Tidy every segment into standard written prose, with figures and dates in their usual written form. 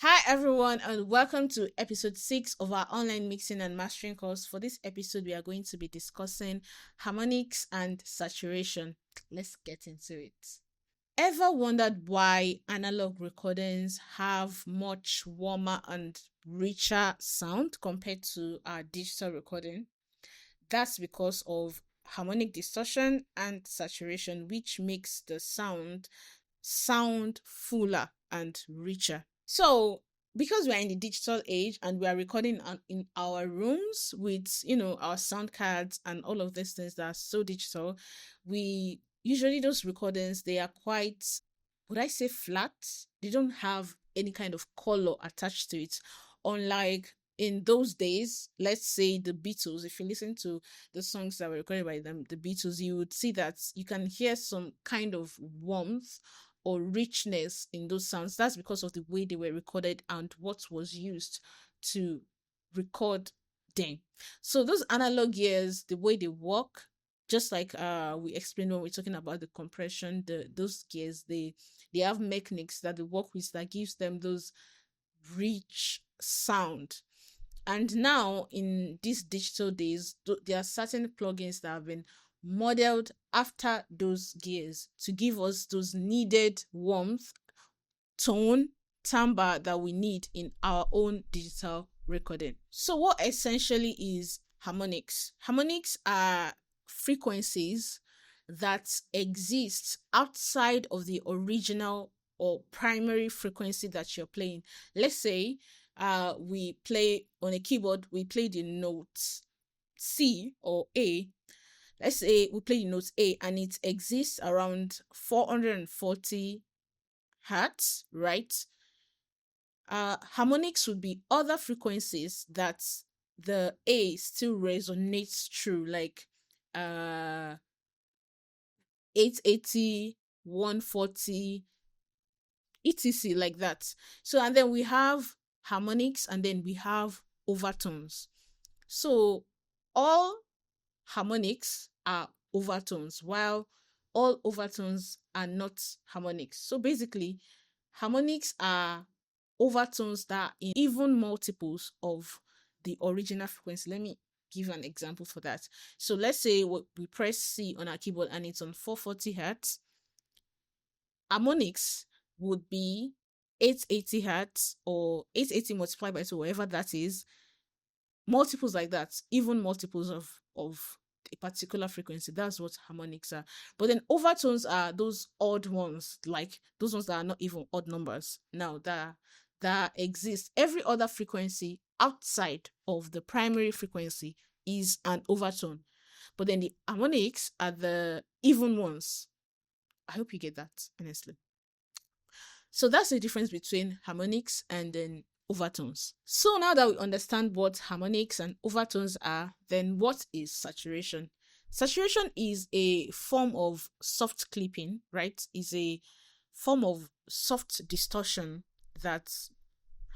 Hi everyone, and welcome to episode 6 of our online mixing and mastering course. For this episode, we are going to be discussing harmonics and saturation. Let's get into it. Ever wondered why analog recordings have much warmer and richer sound compared to our digital recording? That's because of harmonic distortion and saturation, which makes the sound fuller and richer. So, because we're in the digital age and we are recording in our rooms with, our sound cards and all of these things that are so digital, we usually those recordings, they are quite, would I say flat? They don't have any kind of color attached to it. Unlike in those days, let's say the Beatles, if you listen to the songs that were recorded by them, the Beatles, you would see that you can hear some kind of warmth or richness in those sounds. That's because of the way they were recorded and what was used to record them. So those analog gears, the way they work, just like we explained when we're talking about the compression, those gears, they have mechanics that they work with that gives them those rich sound. And now in these digital days, there are certain plugins that have been modeled after those gears to give us those needed warmth, tone, timbre that we need in our own digital recording. So what essentially is harmonics? Harmonics are frequencies that exist outside of the original or primary frequency that you're playing. Let's say we play on a keyboard, we play the notes C or A. Let's say we play the notes A and it exists around 440 hertz, right? Harmonics would be other frequencies that the A still resonates through, like 880, 140, etc. like that. So, and then we have harmonics and then we have overtones. So, all harmonics are overtones, while all overtones are not harmonics. So, basically, harmonics are overtones that are in even multiples of the original frequency. Let me give an example for that. So, let's say we press C on our keyboard and it's on 440 hertz. Harmonics would be 880 hertz or 880 multiplied by 2, whatever that is, multiples like that, even multiples of a particular frequency. That's what harmonics are. But then overtones are those odd ones, like those ones that are not even odd numbers now, that exist. Every other frequency outside of the primary frequency is an overtone, but then the harmonics are the even ones. I hope you get that, honestly. So that's the difference between harmonics and then overtones. So now that we understand what harmonics and overtones are, then what is saturation? Saturation is a form of soft clipping, right? Is a form of soft distortion that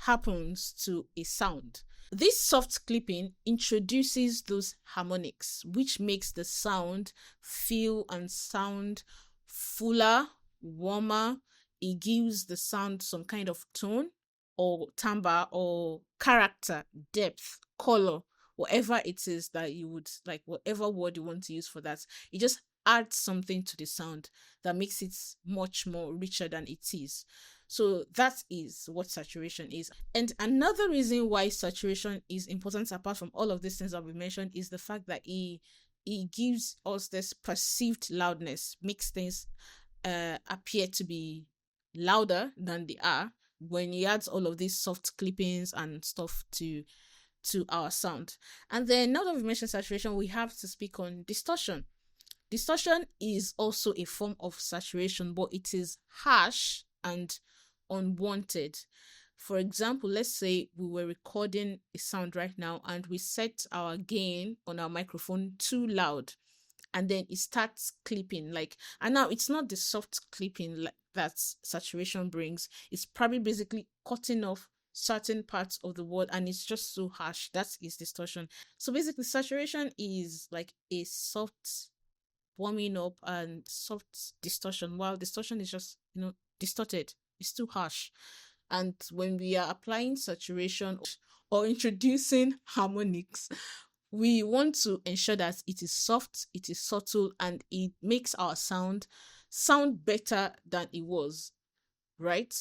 happens to a sound. This soft clipping introduces those harmonics, which makes the sound feel and sound fuller, warmer. It gives the sound some kind of tone or timbre or character, depth, color, whatever it is that you would like, whatever word you want to use for that. It just adds something to the sound that makes it much more richer than it is. So that is what saturation is. And another reason why saturation is important, apart from all of these things that we mentioned, is the fact that it gives us this perceived loudness, makes things appear to be louder than they are when he adds all of these soft clippings and stuff to our sound. And then now that we've mentioned saturation, we have to speak on distortion. Distortion is also a form of saturation, but it is harsh and unwanted. For example, let's say we were recording a sound right now and we set our gain on our microphone too loud, and then it starts clipping, like, and now it's not the soft clipping like that saturation brings. It's probably basically cutting off certain parts of the word and it's just so harsh. That is distortion. So basically saturation is like a soft warming up and soft distortion, while distortion is just, distorted. It's too harsh. And when we are applying saturation or introducing harmonics, we want to ensure that it is soft, it is subtle, and it makes our sound better than it was, right?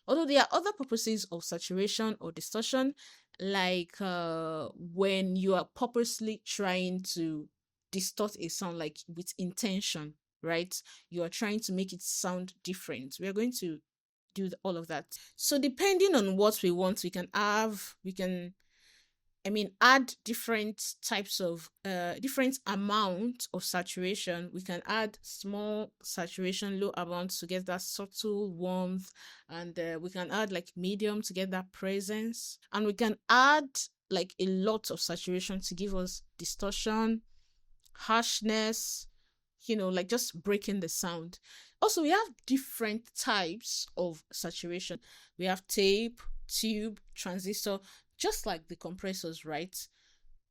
Although there are other purposes of saturation or distortion, like when you are purposely trying to distort a sound, like with intention, right? You are trying to make it sound different. We are going to do all of that. So depending on what we want, we can add different types of different amount of saturation. We can add small saturation, low amounts to get that subtle warmth, and we can add like medium to get that presence, and we can add like a lot of saturation to give us distortion, harshness, like just breaking the sound. Also, we have different types of saturation. We have tape, tube, transistor, just like the compressors, right?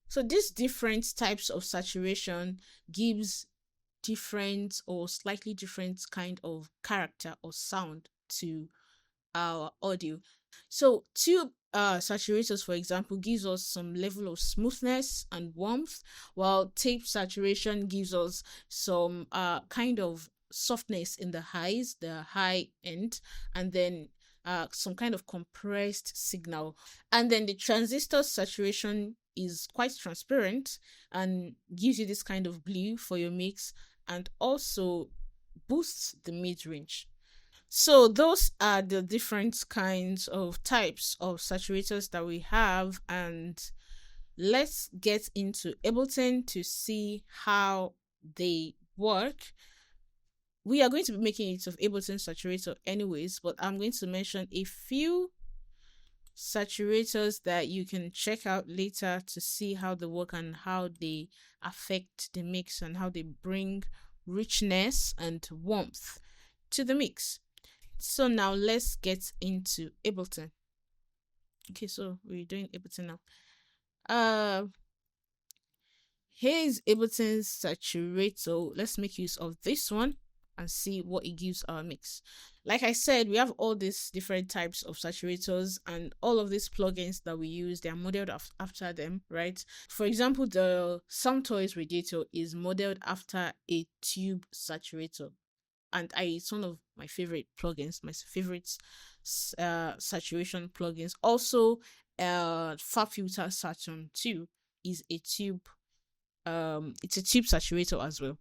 So these different types of saturation gives different or slightly different kind of character or sound to our audio. So tube saturators, for example, gives us some level of smoothness and warmth, while tape saturation gives us some kind of softness in the highs, the high end, and then some kind of compressed signal. And then the transistor saturation is quite transparent and gives you this kind of blue for your mix, and also boosts the mid range. So those are the different kinds of types of saturators that we have, and let's get into Ableton to see how they work. We are going to be making use of Ableton saturator anyways, but I'm going to mention a few saturators that you can check out later to see how they work and how they affect the mix and how they bring richness and warmth to the mix. So now let's get into Ableton. Okay, so we're doing Ableton now. Here's Ableton's saturator. Let's make use of this one and see what it gives our mix. Like I said, we have all these different types of saturators, and all of these plugins that we use, they are modeled after them, right? For example, the Soundtoys Radiator is modeled after a tube saturator, and it's one of my favorite plugins, my favorite saturation plugins. Also, Fab Filter Saturn 2 is a tube. It's a tube saturator as well,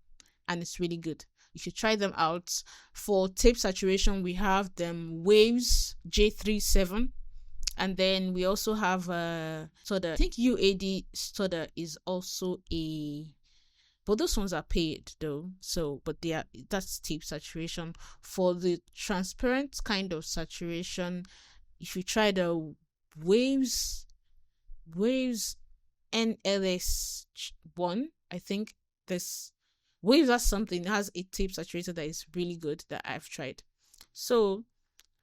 and it's really good. You should try them out. For tape saturation, we have them Waves J37, and then we also have Studer. I think UAD Studer is also but those ones are paid though. So, but that's tape saturation. For the transparent kind of saturation, if you try the Waves NLS1, I think this Waves has something, has a tape saturator that is really good that I've tried. So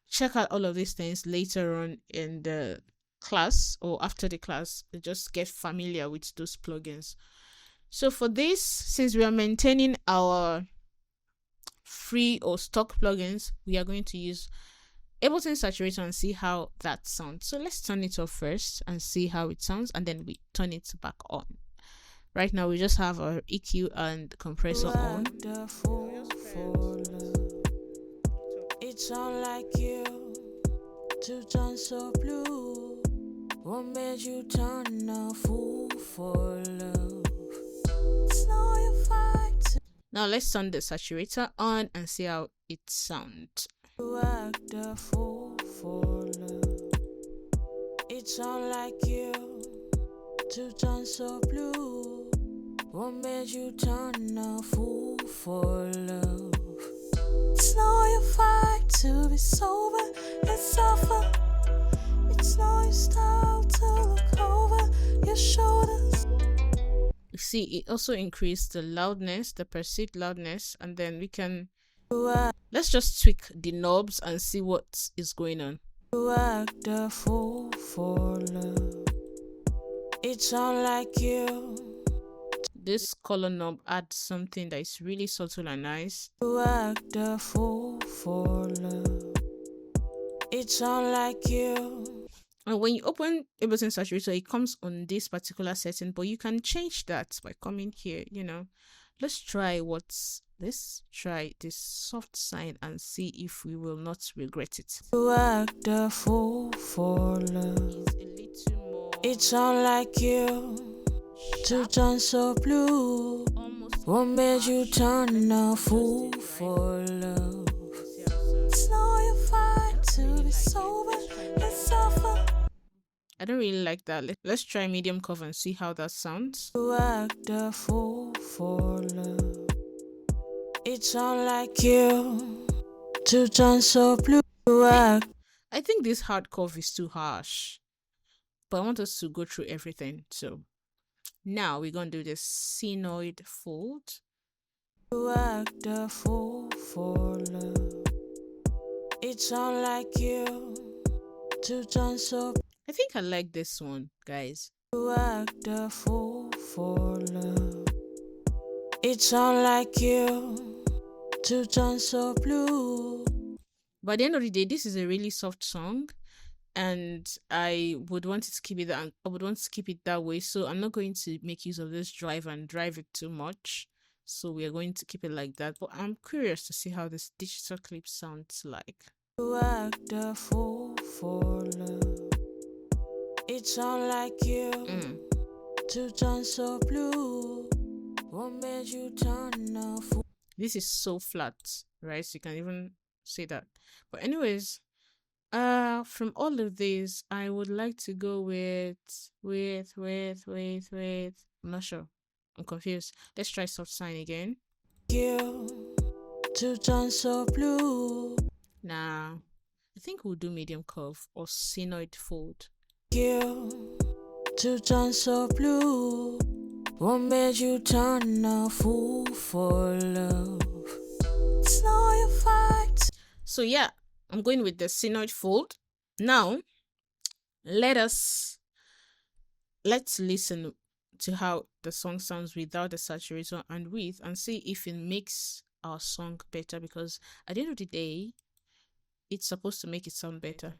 check out all of these things later on in the class or after the class. Just get familiar with those plugins. So for this, since we are maintaining our free or stock plugins, we are going to use Ableton Saturator and see how that sounds. So let's turn it off first and see how it sounds, and then we turn it back on. Right now we just have our EQ and compressor on. It's all like you to turn so blue. What made you turn a fool for love? Now let's turn the saturator on and see how it sounds. It's all like you to turn so blue. What made you turn a fool for love? It's no your fight to be sober and suffer. It's no your style to look over your shoulders. You see, it also increased the loudness, the perceived loudness, and then we can let's just tweak the knobs and see what is going on. Act a fool for love. It's all like you. This color knob adds something that is really subtle and nice. Act a fool for love. It's unlike you. And when you open Ableton Saturator, it comes on this particular setting, but you can change that by coming here, Let's try this soft sign and see if we will not regret it. You act a fool for love. It's a little more. It's unlike you to turn so blue. What made you turn a fool for love? It's not your fight to be sober and suffer. I don't really like that. Let's try medium curve and see how that sounds. You act a fool for love. It's unlike you to turn so blue. I think this hard curve is too harsh, but I want us to go through everything. So now we're gonna do the sinoid fold. You act a fool for love. It's unlike you to turn so. I think I like this one, guys. You act a fool for love. It's unlike you to turn so blue. By the end of the day, this is a really soft song, and I would want it to keep it that. I would want to keep it that way. So I'm not going to make use of this drive and drive it too much. So we are going to keep it like that. But I'm curious to see how this digital clip sounds like. You act a fool for love. It's unlike you to turn so blue. What made you turn a fool? This is so flat, right? So you can even say that. But anyways, from all of these, I would like to go with. I'm not sure. I'm confused. Let's try soft sign again. You to turn so blue. Nah, I think we'll do medium curve or sinoid fold. You to turn so blue. What made you turn a fool for love? It's not your fight. So yeah, I'm going with the sinoid fold. Now, let's listen to how the song sounds without the saturator and with, and see if it makes our song better, because at the end of the day, it's supposed to make it sound better.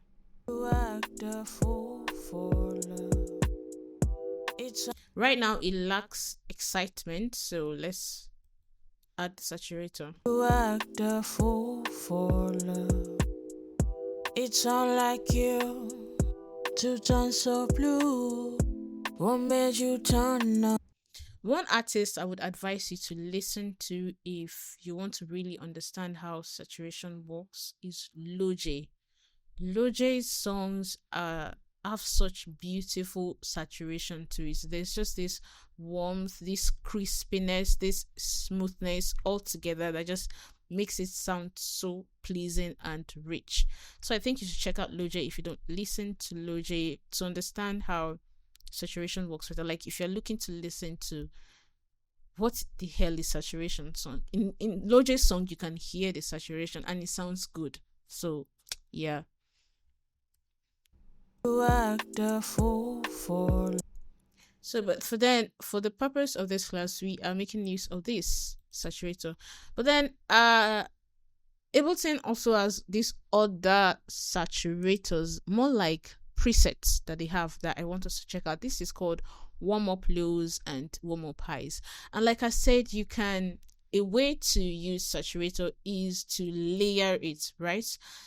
Right now it lacks excitement, so let's add the saturator. You act a fool for love. It's unlike you to turn so blue. What made you turn up? One artist I would advise you to listen to if you want to really understand how saturation works is Loj. Loj's songs have such beautiful saturation to it. There's just this warmth, this crispiness, this smoothness all together that just makes it sound so pleasing and rich. So I think you should check out Loj if you don't listen to Loj to understand how saturation works with it. Like if you're looking to listen to what the hell is saturation song, in Loj's song you can hear the saturation and it sounds good. So yeah. You act a fool for. So, but for the purpose of this class, we are making use of this saturator. But then, Ableton also has these other saturators, more like presets that they have that I want us to check out. This is called warm up lows and warm up highs. And like I said, a way to use saturator is to layer it, right?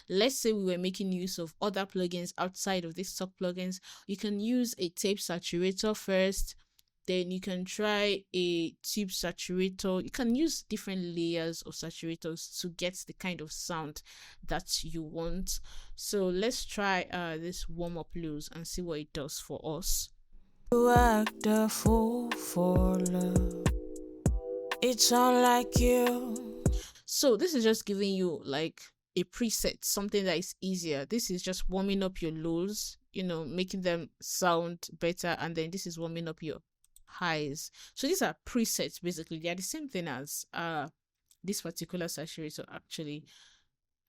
Let's say we were making use of other plugins outside of these stock plugins. You can use a tape saturator first, then you can try a tube saturator. You can use different layers of saturators to get the kind of sound that you want. So let's try this warm up lows and see what it does for us. You act a fool for love. It's unlike you. So this is just giving you like a preset, something that is easier. This is just warming up your lows, making them sound better, and then this is warming up your highs. So these are presets basically. They are the same thing as this particular saturator, actually.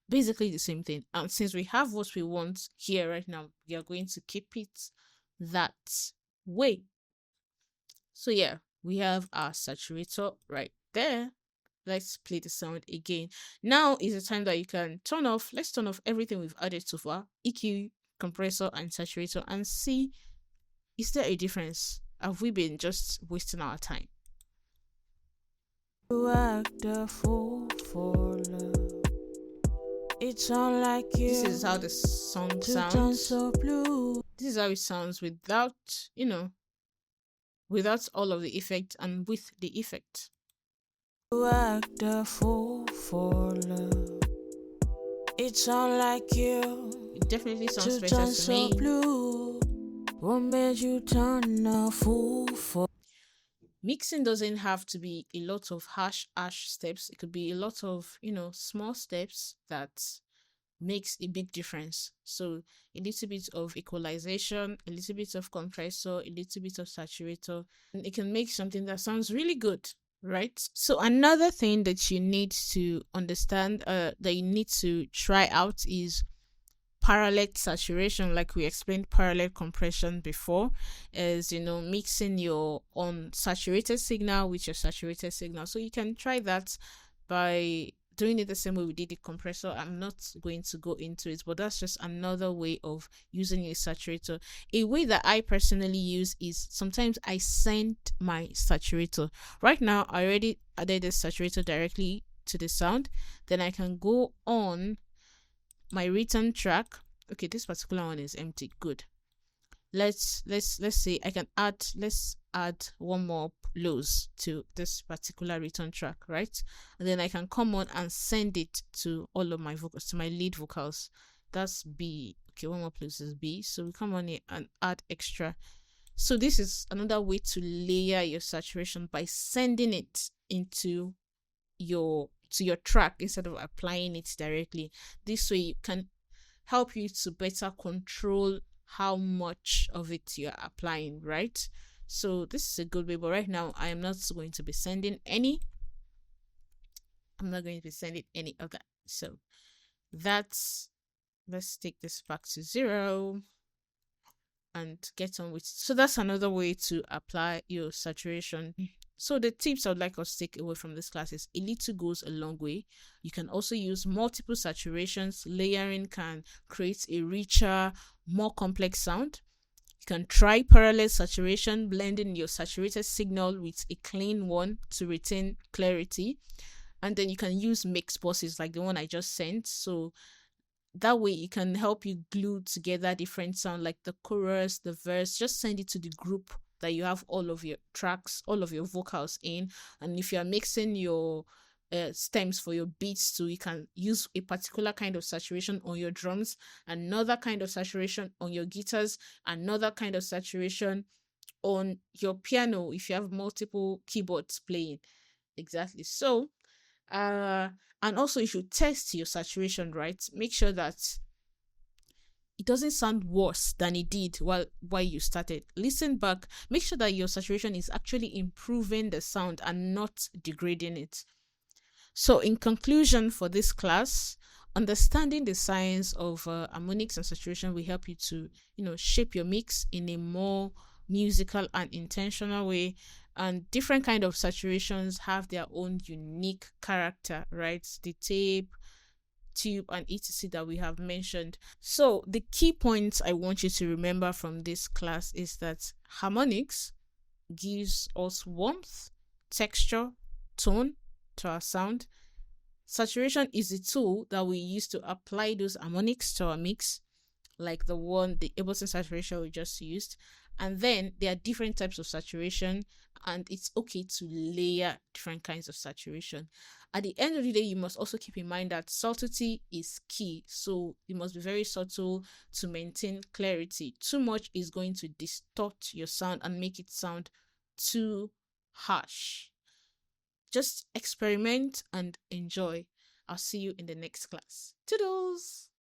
Basically the same thing. And since we have what we want here right now, we are going to keep it that way. So yeah, we have our saturator right there. Let's play the sound again. Now is the time that you can turn off. Let's turn off everything we've added so far: EQ, compressor, and saturator, and see, is there a difference? Have we been just wasting our time? You act a fool for love. It's unlike you. This is how the song sounds. So blue. This is how it sounds without, without all of the effect and with the effect. You act a fool for love. It's unlike you. It definitely sounds better to so me. Blue. What made you turn a fool for? Mixing doesn't have to be a lot of harsh steps. It could be a lot of, small steps that makes a big difference. So a little bit of equalization, a little bit of compressor, a little bit of saturator, and it can make something that sounds really good, right? So another thing that you need to understand, that you need to try out is parallel saturation. Like we explained parallel compression before, is mixing your unsaturated signal with your saturated signal. So you can try that by doing it the same way we did the compressor. I'm not going to go into it, but that's just another way of using a saturator. A way that I personally use is sometimes I send my saturator. Right now I already added the saturator directly to the sound. Then I can go on my return track. Okay, this particular one is empty. Good. Let's say I can add, let's add one more lows to this particular return track, right? And then I can come on and send it to all of my vocals, to my lead vocals. That's B. Okay, one more place is B. So we come on here and add extra. So this is another way to layer your saturation by sending it into your track instead of applying it directly. This way you can help you to better control how much of it you're applying, right? So this is a good way, but right now I am not going to be sending any. I'm not going to be sending any of that. So let's take this back to 0 and get on with it. So that's another way to apply your saturation. So the tips I would like us to take away from this class is a little goes a long way. You can also use multiple saturations. Layering can create a richer, more complex sound. You can try parallel saturation, blending your saturated signal with a clean one to retain clarity. And then you can use mix buses like the one I just sent. So that way it can help you glue together different sound, like the chorus, the verse. Just send it to the group that you have all of your tracks, all of your vocals in. And if you're mixing your stems for your beats too, you can use a particular kind of saturation on your drums, another kind of saturation on your guitars, another kind of saturation on your piano if you have multiple keyboards playing. Exactly. So and also you should test your saturation, right? Make sure that it doesn't sound worse than it did while you started. Listen back, make sure that your saturation is actually improving the sound and not degrading it. So in conclusion for this class, understanding the science of harmonics and saturation will help you to shape your mix in a more musical and intentional way. And different kind of saturations have their own unique character, right? The tape, tube, and etc that we have mentioned. So the key points I want you to remember from this class is that harmonics gives us warmth, texture, tone to our sound. Saturation is a tool that we use to apply those harmonics to our mix, like the Ableton saturation we just used. And then there are different types of saturation, and it's okay to layer different kinds of saturation. At the end of the day, you must also keep in mind that subtlety is key. So you must be very subtle to maintain clarity. Too much is going to distort your sound and make it sound too harsh. Just experiment and enjoy. I'll see you in the next class. Toodles!